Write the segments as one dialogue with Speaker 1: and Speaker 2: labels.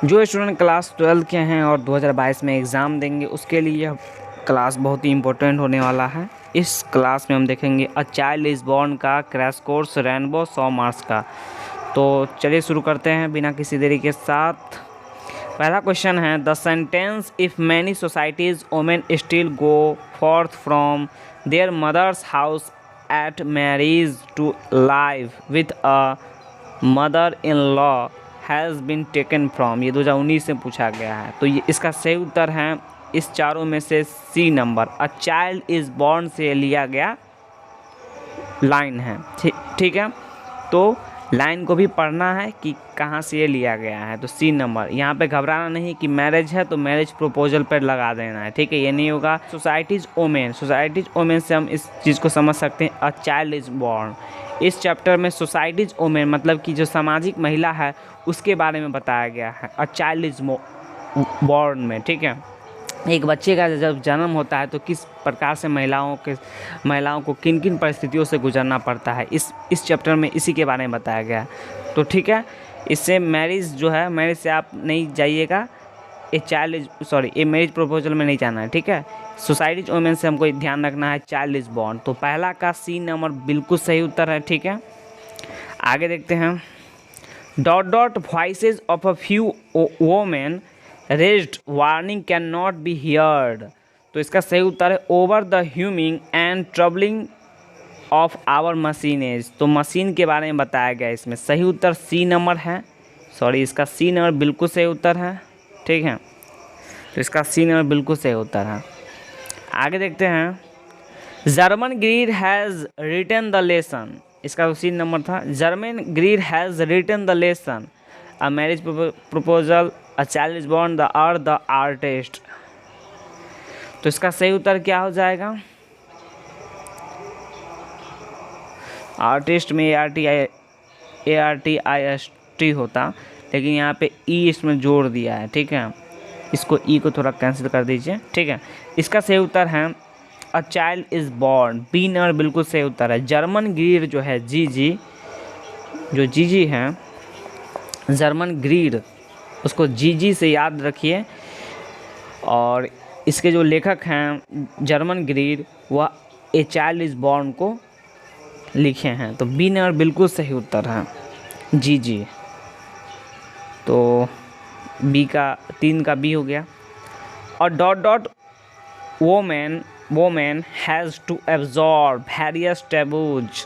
Speaker 1: जो student class 12 के हैं और 2022 में एग्ज़ाम देंगे उसके लिए यह क्लास बहुत ही इम्पोर्टेंट होने वाला है। इस क्लास में हम देखेंगे अ चाइल्ड इज़ बॉर्न का क्रैश कोर्स रेनबो 100 मार्क्स का। तो चलिए शुरू करते हैं बिना किसी देरी के साथ। पहला क्वेश्चन है the sentence if many societies women still go forth from their mother's house at marriage to live with a mother in law has been taken from. ये 2019 में पूछा गया है। तो ये इसका सही उत्तर है इस चारों में से C number, a child is born से लिया गया लाइन है। ठीक है, तो लाइन को भी पढ़ना है कि कहाँ से ये लिया गया है। तो सी नंबर, यहाँ पे घबराना नहीं कि मैरिज है तो मैरिज प्रपोजल पर लगा देना है। ठीक है, ये नहीं होगा। सोसाइटीज़ वोमेन से हम इस चीज़ को समझ सकते हैं अ चाइल्ड इज़ बॉर्न। इस चैप्टर में सोसाइटीज़ वोमेन मतलब कि जो सामाजिक महिला है उसके बारे में बताया गया है अ चाइल्ड इज़ बॉर्न में। ठीक है, एक बच्चे का जब जन्म होता है तो किस प्रकार से महिलाओं को किन किन परिस्थितियों से गुजरना पड़ता है, इस चैप्टर में इसी के बारे में बताया गया है। तो ठीक है, इससे मैरिज जो है, मैरिज से आप नहीं जाइएगा, ये मैरिज प्रपोजल में नहीं जाना है। ठीक है, सोसाइटीज वोमेन से हमको ध्यान रखना है चाइल्ड इज बॉर्न। तो पहला का सी नंबर बिल्कुल सही उत्तर है। ठीक है, आगे देखते हैं। Dot dot voices of a few women raised warning can not be heard. तो इसका सही उत्तर है over the humming and troubling of our machines. तो मशीन के बारे में बताया गया इसमें। सही उत्तर सी नंबर है, इसका सी नंबर बिल्कुल सही उत्तर है। ठीक है, तो इसका सी नंबर बिल्कुल सही उत्तर है। आगे देखते हैं। Germaine Greer has written the lesson. इसका तो सी नंबर था। Germaine Greer has written the lesson, a marriage proposal, a child is born, the artist. तो इसका सही उत्तर क्या हो जाएगा? आर्टिस्ट में ARTIST होता, लेकिन यहाँ पे ई इसमें जोड़ दिया है। ठीक है, इसको ई को थोड़ा कैंसिल कर दीजिए। ठीक है, इसका सही उत्तर है a child is born. B number बिल्कुल सही उत्तर है। जर्मन ग्रीड जो है जीजी है, जर्मन ग्रीड, उसको जीजी से याद रखिए। और इसके जो लेखक हैं जर्मन ग्रीड, वह ए चाइल्ड इज़ बॉर्न को लिखे हैं। तो बी नंबर बिल्कुल सही उत्तर है, जी। तो बी का 3 का बी हो गया। और dot dot women has to absorb various taboos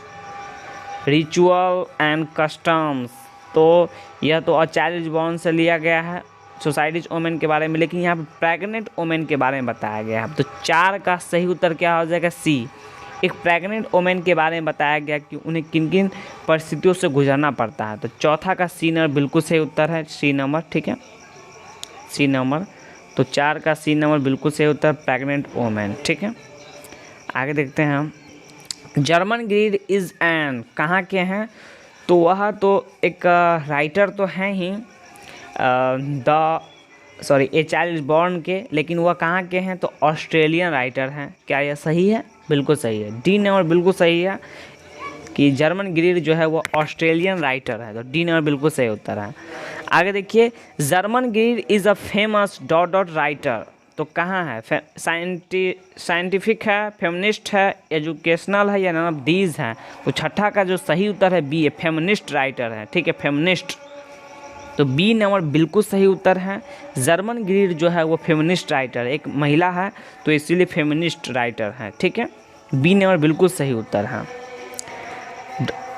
Speaker 1: ritual and customs. तो यह तो अ चाइल्ड इज बॉर्न से लिया गया है सोसाइटीज वोमेन के बारे में, लेकिन यहाँ पे प्रेग्नेंट वोमेन के बारे में बताया गया है। तो 4 का सही उत्तर क्या हो जाएगा? सी। एक प्रेग्नेंट वोमेन के बारे में बताया गया कि उन्हें किन किन परिस्थितियों से गुजरना पड़ता है। तो चौथा का सी नंबर बिल्कुल सही उत्तर है, सी नंबर। ठीक है, सी नंबर। तो 4 का सी नंबर बिल्कुल सही उत्तर, प्रेग्नेंट वोमेन। ठीक है, आगे देखते हैं हम। जर्मन ग्रीड इज़ एन कहाँ के हैं? तो वह तो एक राइटर तो हैं ही ए चाइल्ड इज बॉर्न के, लेकिन वह कहाँ के हैं? तो ऑस्ट्रेलियन राइटर हैं। क्या यह सही है? बिल्कुल सही है, डी नंबर बिल्कुल सही है कि जर्मन ग्रीड जो है वो ऑस्ट्रेलियन राइटर है। तो डी नंबर बिल्कुल सही उत्तर है। आगे देखिए, Germaine Greer is a famous dot dot writer. तो कहाँ है? साइंटिफिक है, फेमिनिस्ट है, एजुकेशनल है, या नन ऑफ दीज हैं? तो छठा का जो सही उत्तर है बी है, फेमिनिस्ट राइटर है। ठीक है, फेमिनिस्ट। तो बी नंबर बिल्कुल सही उत्तर है। जर्मन ग्रीड जो है वो फेमिनिस्ट राइटर, एक महिला है तो इसीलिए फेमिनिस्ट राइटर है। ठीक है, बी नंबर बिल्कुल सही उत्तर है।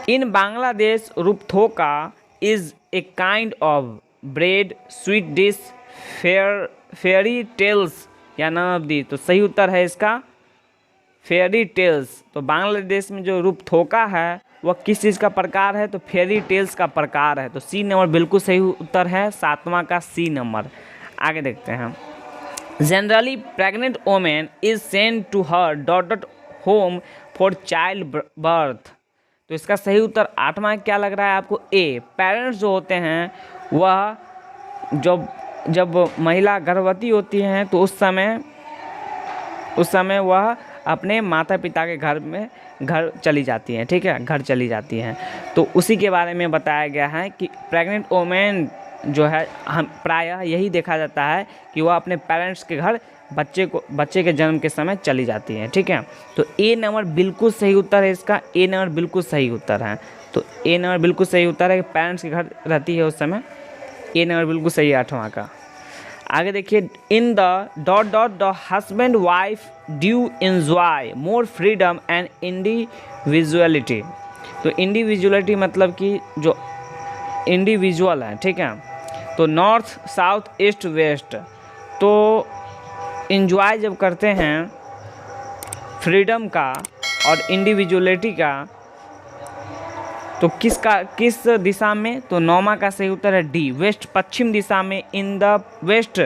Speaker 1: In Bangladesh rupkotha is a kind of bread sweet dish fairy tales या नन ऑफ दी। तो सही उत्तर है इसका फेयरी टेल्स। तो बांग्लादेश में जो रूपथोका है वह किस चीज़ का प्रकार है? तो फेयरी टेल्स का प्रकार है। तो सी नंबर बिल्कुल सही उत्तर है, 7वां का सी नंबर। आगे देखते हैं। Generally pregnant women is sent to her dot dot home for child birth. तो इसका सही उत्तर 8वां क्या लग रहा है आपको? ए। पेरेंट्स जो होते हैं वह जब महिला गर्भवती होती हैं तो उस समय वह अपने माता पिता के घर चली जाती हैं। ठीक है, घर चली जाती हैं। तो उसी के बारे में बताया गया है कि प्रेग्नेंट वोमेन जो है हम प्रायः यही देखा जाता है कि वह अपने पेरेंट्स के घर बच्चे के जन्म के समय चली जाती है। ठीक है, तो ए नंबर बिल्कुल सही उत्तर है इसका, ए नंबर बिल्कुल सही उत्तर है। तो ए नंबर बिल्कुल सही उत्तर है कि पेरेंट्स के घर रहती है उस समय, ए नंबर बिल्कुल सही है 8वां का। आगे देखिए, in the husband wife do enjoy more freedom and individuality. तो इंडिविजुअलिटी मतलब कि जो इंडिविजुअल है, ठीक है, तो नॉर्थ साउथ ईस्ट वेस्ट, तो इंजॉय जब करते हैं फ्रीडम का और इंडिविजुअलिटी का, तो किस दिशा में, तो 9वां का सही उत्तर है डी, वेस्ट पश्चिम दिशा में। In the west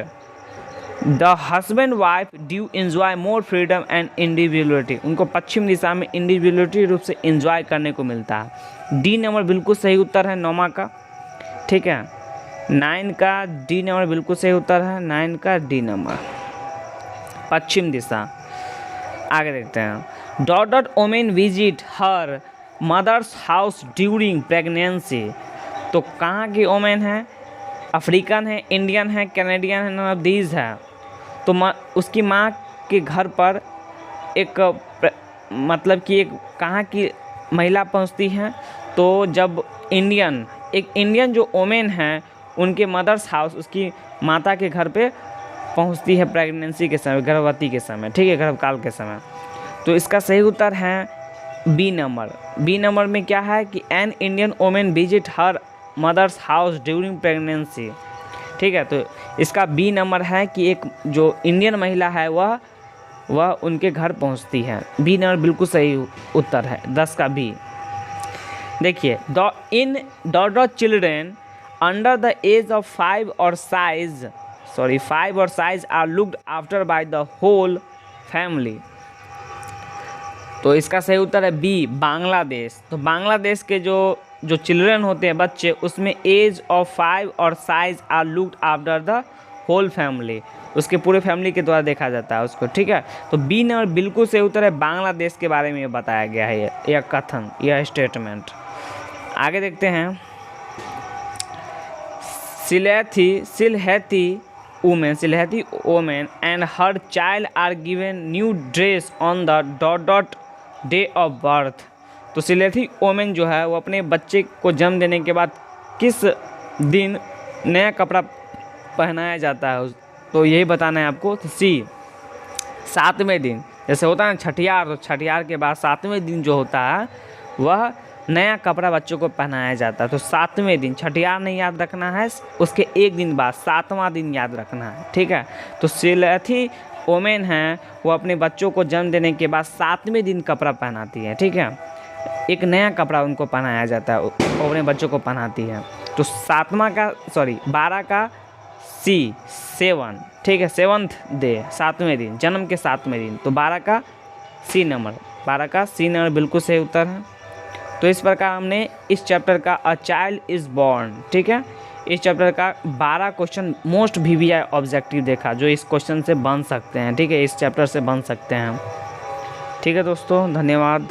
Speaker 1: the husband wife do enjoy more freedom and individuality, उनको पश्चिम दिशा में इंडिविजुअलिटी रूप से एंजॉय करने को मिलता है। डी नंबर बिल्कुल सही उत्तर है 9वां का। ठीक है, 9 का डी नंबर बिल्कुल सही उत्तर है, 9 का डी नंबर पश्चिम दिशा। आगे देखते हैं, dot women visit her mother's house during pregnancy. तो कहाँ की वोमेन है, अफ्रीकन है, इंडियन है, कैनेडियन है, नन ऑफ दीज है। तो उसकी माँ के घर पर एक मतलब कि एक कहाँ की महिला पहुँचती है, तो जब एक इंडियन जो वोमेन है उनके मदर्स हाउस, उसकी माता के घर पे पहुंचती है प्रेगनेंसी के समय, गर्भवती के समय, ठीक है, गर्भकाल के समय। तो इसका सही उत्तर है बी नंबर। बी नंबर में क्या है कि an Indian women visit her mother's house during pregnancy. ठीक है, तो इसका बी नंबर है कि एक जो इंडियन महिला है वह उनके घर पहुंचती है। बी नंबर बिल्कुल सही उत्तर है, 10 का बी। देखिए, the children under the age of 5 और size are looked after by the whole family. तो इसका सही उत्तर है बी, बांग्लादेश। तो बांग्लादेश के जो चिल्ड्रन होते हैं, बच्चे, उसमें एज ऑफ 5 और size are looked after the whole family, उसके पूरे फैमिली के द्वारा देखा जाता है उसको। ठीक है, तो बी नंबर बिल्कुल सही उत्तर है, बांग्लादेश के बारे में बताया गया है यह कथन, यह स्टेटमेंट। आगे देखते हैं, Sylheti women and her child are given new dress on the day of birth. तो सिलहती वोमेन जो है वो अपने बच्चे को जन्म देने के बाद किस दिन नया कपड़ा पहनाया जाता है, तो यही बताना है आपको। तो सी, 7वें दिन, जैसे होता है छठियार, तो छठियार के बाद 7वें दिन जो होता है वह नया कपड़ा बच्चों को पहनाया जाता है। तो 7वें दिन, छठियार नहीं याद रखना है, उसके एक दिन बाद 7वां दिन याद रखना है। ठीक है, तो सिलहती वोमेन है वो अपने बच्चों को जन्म देने के बाद 7वें दिन कपड़ा पहनाती है। ठीक है, एक नया कपड़ा उनको पहनाया जाता है, वो अपने बच्चों को पहनाती है। तो 12 का सी, 7, ठीक है, 7th डे, 7वें दिन, जन्म के 7वें दिन। तो 12 का सी नंबर बिल्कुल सही उत्तर है। तो इस प्रकार हमने इस चैप्टर का अ चाइल्ड इज़ बॉर्न, ठीक है, इस चैप्टर का 12 क्वेश्चन मोस्ट VVI ऑब्जेक्टिव देखा, जो इस क्वेश्चन से बन सकते हैं। ठीक है, इस चैप्टर से बन सकते हैं। ठीक है दोस्तों, धन्यवाद।